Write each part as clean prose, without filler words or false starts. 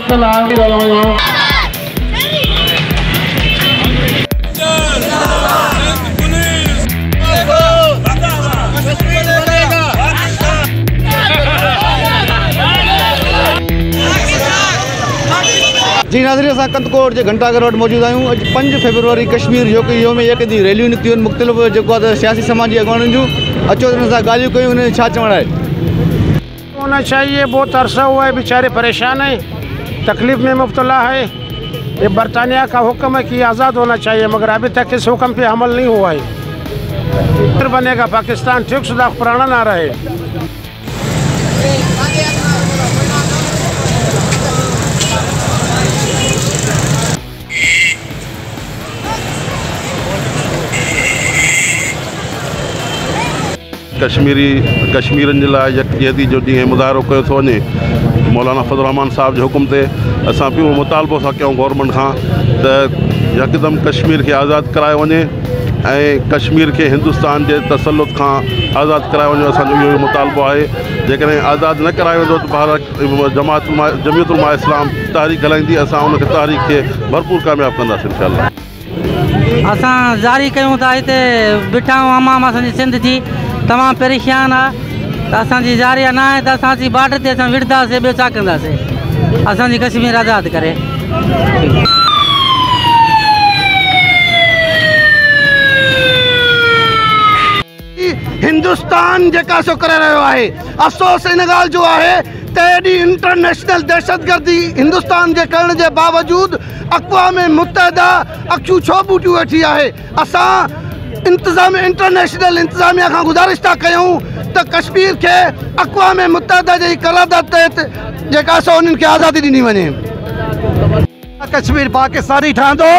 जी नाज़रीन, असां कंदकोट जे घंटाघर वटि मौजूद आहियूं। अॼु 5 फरवरी कश्मीर योम यकदी रैलियूं निकितियूं आहिनि मुख़्तलिफ़ जेको आहे सियासी समाजी अॻवाननि जूं। अचो त हिन सां ॻाल्हियूं कयूं, हुन छा चवणु आहे। होना चाहिए, बहुत अरसा हुआ है, बेचारे परेशान हैं, तकलीफ़ में मुब्तला है। ये बरतानिया का हुक्म है कि आज़ाद होना चाहिए, मगर अभी तक इस हुक्म पे अमल नहीं हुआ है। फिर बनेगा पाकिस्तान, ठीक सुधा पुराना ना रहे। कश्मीरनि जे लाइ यकजहती जो ॾींहुं मुज़ाहिरो कयो थो वञे, मौलाना फज़ल रहमान साहब जे हुकुम ते असां पियो मुतालबो था कयूं गवर्नमेंट खां त यकदमि कश्मीर खे आज़ादु करायो वञे ऐं कश्मीर खे हिंदुस्तान जे तसल्लुत खां आज़ादु करायो वञे। असांजो इहो मुतालबो आहे। जेकॾहिं आज़ादु न करायो वेंदो त भारत जमीयत उलमा इस्लाम तहरीक हलाईंदी। असां उन तहरीक खे भरपूर कामयाबु कंदासीं इंशाअल्लाह। असां जारी कयूं था, हिते बीठा आहियूं, आवाम असांजी सिंध जी तमामु परेशान आहे, त असांजी जारिया न आहे त असांजी बॉर्डर ते असां विढ़ंदासीं, ॿियो छा कंदासीं। असांजी कश्मीर आज़ादु करे। हिंदुस्तान जेका सो करे रहियो आहे, अफ़सोस इन ॻाल्हि जो आहे त एॾी इंटरनेशनल दहशतगर्दी हिंदुस्तान जे करण जे बावजूदि अक़वाम मुतहिदा अखियूं छो ॿूटियूं वेठी आहे। असां इंटरनेशनल इंतज़ामिया खां गुज़ारिश था कयूं त कश्मीर खे अक़वाम मुतहिदा जी क़रारदाद तहत जेका सो उन्हनि खे आज़ादी ॾिनी वञे। कश्मीर पाकिस्तानी ठहंदो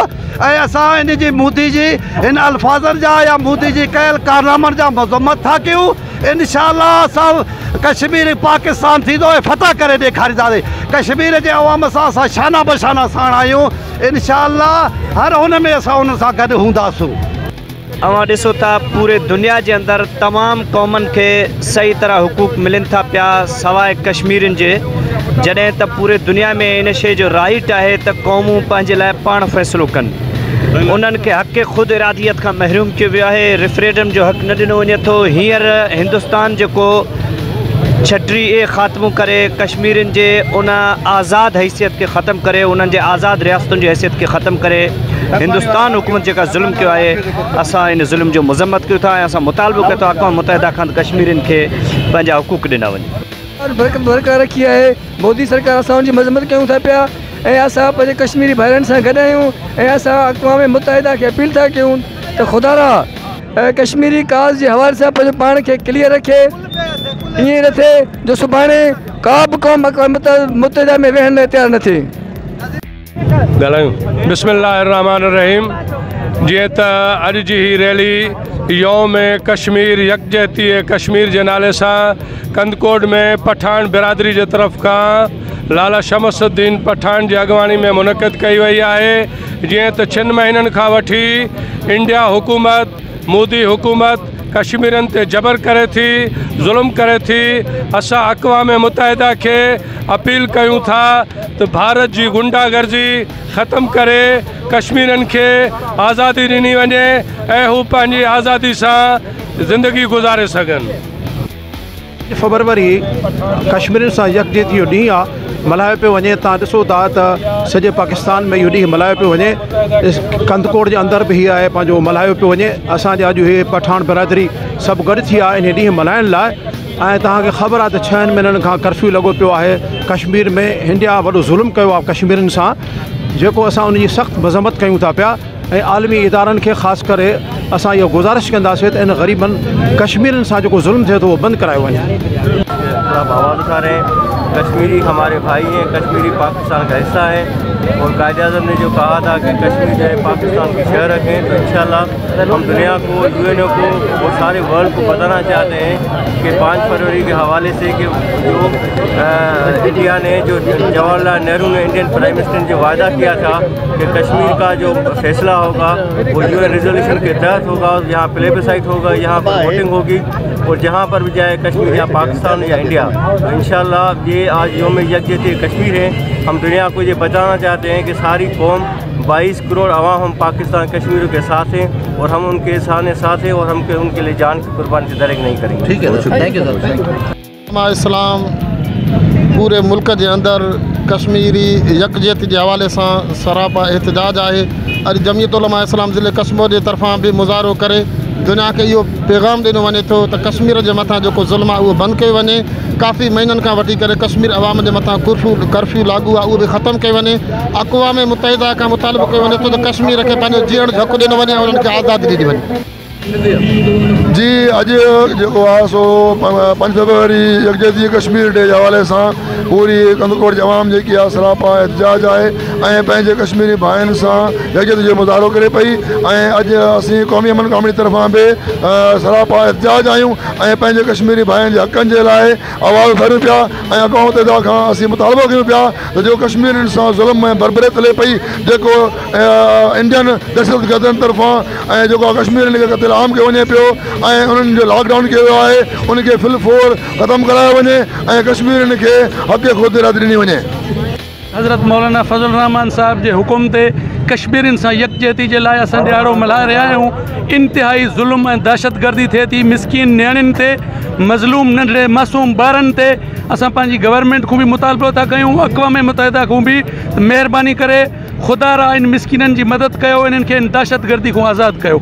ऐं असां इन जी मोदी जी हिन अल्फाज़नि जा या मोदी जी कयल कारनामनि जा मज़म्मत था कयूं। इंशाअल्लाह असां कश्मीर पाकिस्तान थींदो ऐं फतह करे ॾेखारींदासीं। कश्मीर जे अवाम सां असां शाना बशाना साण आहियूं। इंशाअल्लाह हर हुन में असां हुन सां गॾु हूंदासीं। अवां ॾिसो था पूरे दुनिया जे अंदरि तमामु क़ौमनि खे सही तरह हुकूक मिलनि था पिया सवाइ कश्मीरनि जे, जॾहिं त पूरे दुनिया में इन शइ जो राइट आहे त क़ौमूं पंहिंजे लाइ पाण फ़ैसिलो कनि। उन्हनि खे हक़ ख़ुदि इरादियत खां महरूम कयो वियो आहे। रेफरेंडम जो हक़ न ॾिनो वञे थो। हींअर हिंदुस्तान जेको छटी ख़ात्मो करे कश्मीरनि जे उन आज़ादु हैसियत खे ख़तमु करे, उन्हनि जे आज़ादु रियासतुनि जी हैसियत खे ख़तमु करे हिंदुस्तान हुकूमत जेका ज़ुल्म कयो आहे, असां इन ज़ुल्म जो मज़म्मत कयूं था ऐं असां मुतालबो कयो था अक़वाम मुतहिदा खां कश्मीरनि खे पंहिंजा हुकूक ॾिना वञे। बरक़रार रखी आहे मोदी सरकार, असां उनजी मज़म्मत कयूं था पिया ऐं असां पंहिंजे कश्मीरी भाइरनि सां गॾु आहियूं ऐं असां अक़वाम मुतहिदा खे अपील था कयूं त ख़ुदा रा कश्मीरी काज़ जे हवाले सां पंहिंजे पाण खे क्लियर रखे। ईअं न थिए जो सुभाणे का बि क़ौम अक़वाम मुतहिदा में वेहण लाइ तयारु न थिए। ॻाल्हायूं। बिस्मिल्लाहिर्रहमानिर्रहीम। जीअं त अॼु जी ही रैली योम कश्मीर यकजहती कश्मीर जे नाले सां कंदकोट में पठान बिरादरी जे तरफ़ खां लाला शमसुद्दीन पठान जी अॻवानी में मुनक़िद कई वई आहे। जीअं त 6 महीननि खां वठी इंडिया हुकूमत, मोदी हुकूमत कश्मीरनि ते जबर करे थी, ज़ुल्म करे थी। असां अक़वाम मुतहिदा खे अपील कयूं था त भारत जी गुंडागर्दी ख़तमु करे कश्मीरनि खे आज़ादी ॾिनी वञे ऐं हू पंहिंजी आज़ादी सां ज़िंदगी गुज़ारे सघनि। फरवरी कश्मीरनि सां यकजहती जो ॾींहुं आहे, मल्हायो पियो वञे। तव्हां ॾिसो था त सॼे पाकिस्तान में इहो ॾींहुं मल्हायो पियो वञे। कंदकोट जे अंदरि बि हीअ आहे पंहिंजो मल्हायो पियो वञे। असांजा अॼु इहे पठान बिरादरी सभु गॾु थी आहे इन ॾींहुं मल्हाइण लाइ। ऐं तव्हांखे ख़बर आहे त 6 महीननि खां कर्फ्यू लॻो पियो आहे कश्मीर में। इंडिया वॾो ज़ुल्म कयो आहे कश्मीरनि सां, जेको असां उनजी सख़्तु मज़म्मत कयूं था पिया ऐं आलमी इदारनि खे ख़ासि करे असां इहो गुज़ारिश कंदासीं त इन ग़रीबनि कश्मीरनि सां जेको ज़ुल्म थिए थो उहो बंदि करायो वञे। कश्मीरी हमारे भाई हैं, कश्मीरी पाकिस्तान का हिस्सा है और कायद-ए-आज़म ने जो कहा था कि कश्मीर जो है पाकिस्तान की शहर रखें, तो इंशाल्लाह हम दुनिया को, यूएनओ को और सारे वर्ल्ड को बताना चाहते हैं कि 5 फरवरी के हवाले से कि जो इंडिया ने, जो जवाहरलाल नेहरू ने, इंडियन प्राइम मिनिस्टर ने जो वादा किया था कि कश्मीर का जो फैसला होगा वो यूएन रेजोल्यूशन के तहत होगा, यहाँ प्लेबसाइट होगा, यहाँ पर वोटिंग होगी और जहाँ पर भी जाए कश्मीर या पाकिस्तान या इंडिया, तो इंशाल्लाह ये ये आज योम यकजहती कश्मीर है। हम दुनिया को ये बताना चाहते हैं कि सारी कौम 22 करोड़ अवाम हम पाकिस्तान कश्मीर के साथ हैं और हम उनके साथ हैं और हम उनके लिए जान की कुर्बानी से दरक नहीं करेंगे। ठीक है, थैंक यू सर। इस्लाम पूरे मुल्क के अंदर कश्मीरी यकजहती के हवाले से सरापा एहतजाज है। अॼु जमीयत उलमा इस्लाम ज़िले कश्मीर के तरफा भी मुज़ाहरो करे दुनिया के यो पैगाम ॾिनो वञे थो त कश्मीर के मथां जो ज़ुल्म आहे उहो बंदि कयो वञे। काफ़ी महीननि खां वठी करे कश्मीर अवाम के मथां कर्फ्यू लागू आहे, उहो बि ख़त्म कयो वञे। अक़वाम मुत्तहिदा खां मुतालबो कयो वञे थो त कश्मीर खे पंहिंजो जीअण झक ॾिनो वञे ऐं उन्हनि खे आज़ादी ॾिनी वञे। जी अॼु जेको आहे सो 5 फरवरी यकजहती कश्मीर डे के हवाले से पूरी कंदकोट जी अवाम जी सरापा एहतजाज है ऐं पंहिंजे कश्मीरी भाइयों से यकजहती जो मुज़ाहरो करे पई। अॼु असीं क़ौमी अमन कमेटी तरफा भी सरापा एहतजाज आहियूं ऐं पंहिंजे कश्मीरी भाइयों के हक़नि के लाइ आवाज़ उथारियूं पिया ऐं अक़वाम मुत्तहिदा खां असीं मुतालबो कयूं पिया त जो कश्मीरियुनि सां ज़ुल्म ऐं बरबरी हले पई जेको इंडियन दहशतगर्दनि तरफा ऐं जेको कश्मीरियुनि खे क़त्ल आम कयो वञे पियो ऐं उन्हनि जो लॉकडाउन कयो आहे उनखे फिलफोर ख़त्म करायो वञे ऐं कश्मीरियुनि खे हक़ ख़ुद इरादी ॾिनी वञे। हज़रत मौलाना फज़ल रहमान साहब के हुकुम ते कश्मीरियुनि सां यकजहती के लाइ असां ॾियारो मल्हाए रहिया आहियूं। इंतिहाई ज़ुल्म ऐं दहशतगर्दी थिए थी मिसकीन नियाणियुनि ते, मज़लूम नंढड़े मासूम ॿारनि ते। असां पंहिंजी गवर्नमेंट को भी मुतालबो था कयूं, अक़वाम मुत्तहिदा को भी महिरबानी करे खुदा रा इन मिसकीननि जी मदद कयो, इन्हनि खे इन दहशतगर्दी को आज़ाद कयो।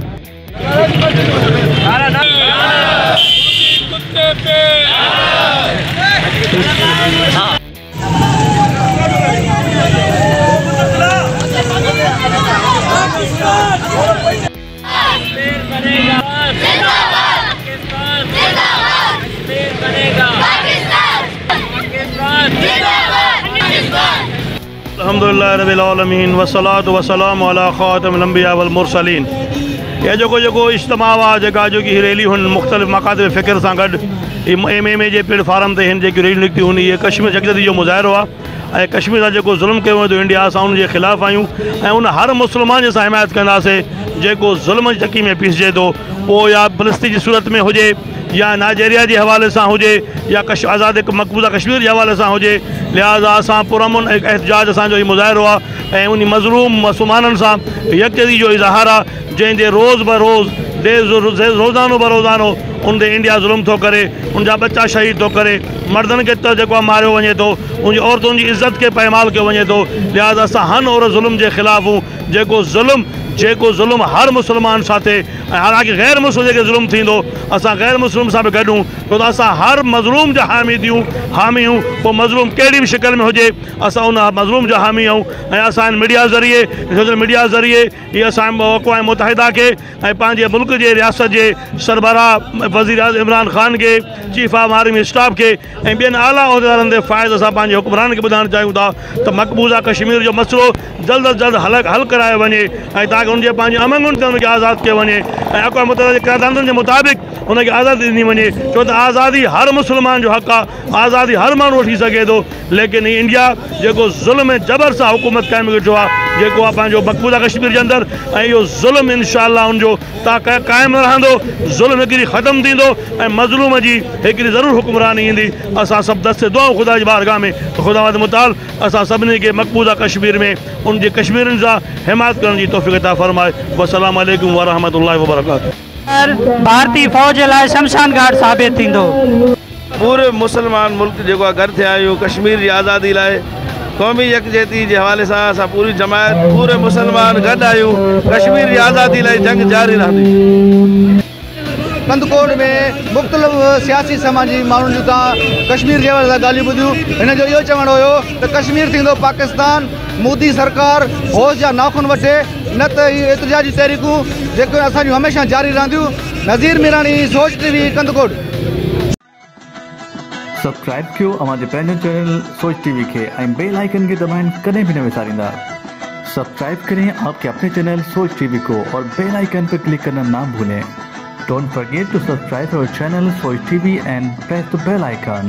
अल्हम्दुलिल्लाह रब्बिल आलमीन वस्सलातु वस्सलामु अला खातिमिल अंबिया वल मुरसलीन। यह जो इज्तिमा हुआ जो कि रैली हुन मुख्तलिफ़ मकातिब फ़िक्र से गड MMA के प्लेटफार्म से हिन रैली निकती हुई ये कश्मीर यकजहती जो मुज़ाहरो है। कश्मीर का जो जुल्म किया तो इंडिया असां उनके खिलाफ़ आयूँ ऐं उन हर मुसलमान जैसा हिमायत कंदासीं जो जुल्म चक्की में पीसजे तो वो या फ़लस्तीन की सूरत में हुए या नाइजीरिया के हवाले से हुए या आज़ाद मकबूजा कश्मीर के हवाले से हुए। लिहाजा असां पुरअमन एहतजाज असो ही मुज़ाहरो है उन मज़लूम मुसलमानन से यकजहती जो इज़हार है जैसे रोज़ ब रोज़ रोज़ानो ब रोज़ानो उन इंडिया जुल्म तो करे, उनजा बच्चा शहीद तो करे, मर्दन के तो मारियो वञे तो, उन औरतों की इज्जत के पैमाल कयो वञे तो। लिहाजा असां हन और जुल्म के खिलाफ़ हूँ जेको जुल्म हर मुसलमान साथे हालांकि गैर मुस्लिम जो जुल्म थींदो असां गैर मुस्लिम से भी गॾूं तो असां हर मज़लूम जा हामी हूँ वो मज़लूम कहिड़ी भी शिकल में हुए असां उन मज़लूम जा हामी आहियूं। ऐं असां मीडिया ज़रिए सोशल मीडिया ज़रिए ये असां अक़वाम मुत्तहिदा के पंहिंजे मुल्क के रियासत के सरबराह वज़ीर आज़म इमरान ख़ान के चीफ ऑफ आर्मी स्टाफ के ॿियनि आला उहिदेदारनि के फ़ाइज़ असां पंहिंजे हुक्मरान के ॿुधाइणु चाहियूं था त मक़बूजा कश्मीर जो मसलो जल्द अज जल्द हल करायो वञे ऐं ताकि उनके पंहिंजे अमंगुनि ते उनखे आज़ादु कयो वञे ऐं अक़वाम मुत्तहिदा जे क़रारदादनि जे मुताबिक़ उनखे आज़ादी ॾिनी वञे। छो त आज़ादी हर मुसलमान जो हक़ आहे, आज़ादी हर माण्हू वठी सघे थो, लेकिन इंडिया जो ज़ुल्म ऐं जबर सां हुकूमत क़ाइमु वेठो आहे जेको आहे पंहिंजो मक़बूजा कश्मीर के अंदर ऐं इहो ज़ुल्म इंशाअल्लाह उनजो क़ाइमु रहंदो, ज़ुल्म हिकिड़ी ख़त्म थींदो ऐं मज़लूम जी हिकिड़ी ज़रूरु हुक्मरानी ईंदी। असां सभु दस्ते दुआऊं खुदा जी बारगाह में खुदा मुताल असां सभिनी खे मक़बूजा कश्मीर में उन जे कश्मीरियुनि सां हिमायत करण जी तौफ़ीक़ अता फरमाए। वस्सलामु अलैकुम वरहमतुल्लाहि वबरकातुहू। भारतीय फौज लाइ शमशान घाट साबित थींदो। पूरे मुसलमान मुल्क जो गॾु थिया आहियूं कश्मीर की आज़ादी लाइ क़ौमी यकजहती के हवाले से असां पूरी जमायत पूरे मुसलमान गॾु आहियूं कश्मीर की आज़ादी लाइ जंग जारी रहंदी। कंदकोट में मुख़्तलिफ़ सियासी समाजी माण्हुनि जूं तव्हां कश्मीर जे हवाले सां ॻाल्हियूं ॿुधियूं। हिन जो इहो चवणु हुयो त कश्मीर थींदो पाकिस्तान, मोदी सरकार होश जा नाखुन वठे न त इहे एहतजाजी तहरीकूं जेके असांजूं हमेशह जारी रहंदियूं। नज़ीर मीरानी, सोच TV, कंदकोट। सब्सक्राइब कयो हमारे पंहिंजो चैनल सोच TV के बेल आइकन के दबाएं कदें भी न विसारींदा। सब्सक्राइब करें आपके अपने चैनल सोच TV को और बेल आइकन पर क्लिक करना ना भूलें। Don't forget to subscribe our channel Soch TV and press the bell icon.